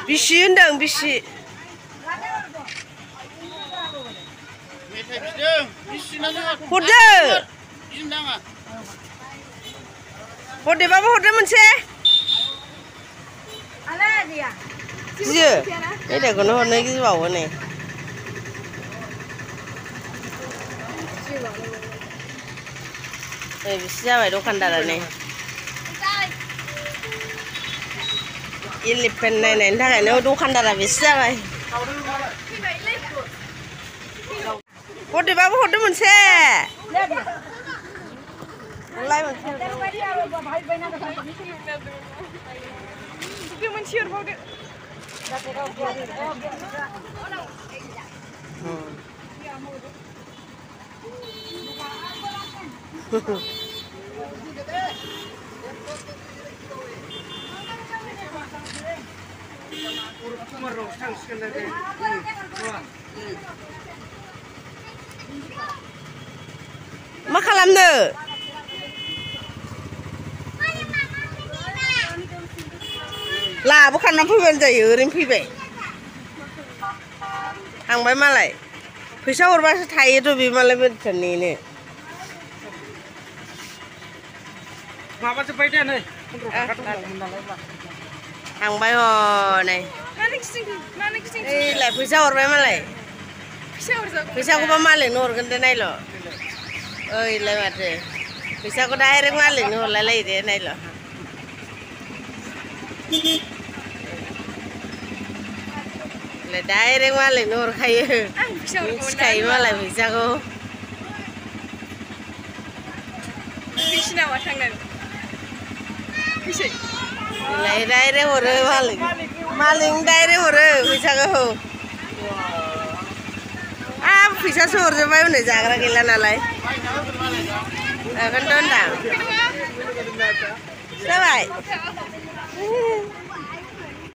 बिसि होनदों बिसि हरदो हरदेबाबो हरदो मोनसे गियो मेथाइखौनो हरनो गिबावो नै बिसि जाबाय दखानदारा नै इलिफेन्ट नायनायनि थाखायनो दखानदारा बिसि जाबाय हरदेबाबो हरदो मोनसे मा खालामनो लाबोखाना फैबानो जायो ओरैनो फैबाय थांबाय मालाय फैसा हरबासो थायोथ' बे मालाय बोरैथो नेनो माबाजोब्बाय दे नै थांबाय हनै ओइलाय फैसा हरबाय मालाय फैसाखौबा मालिकनो हरगोन दे नायल' ओइलाय माथो फैसाखौ डाइरेक्ट मालिकनो हरलाय लायो दे नायल' डाइरेक्ट मालिकनो हरखायो मिथिखायो मालाय फैसाखौ बिसिनावा थांनानै डाइरेक्ट हरो मालिकनो डाइरेक्ट हरो फैसाखौ फैसासो हरजोब्बाय हनै जाग्रा गैला नालाय बेखौनोथ' होनदां जाबाय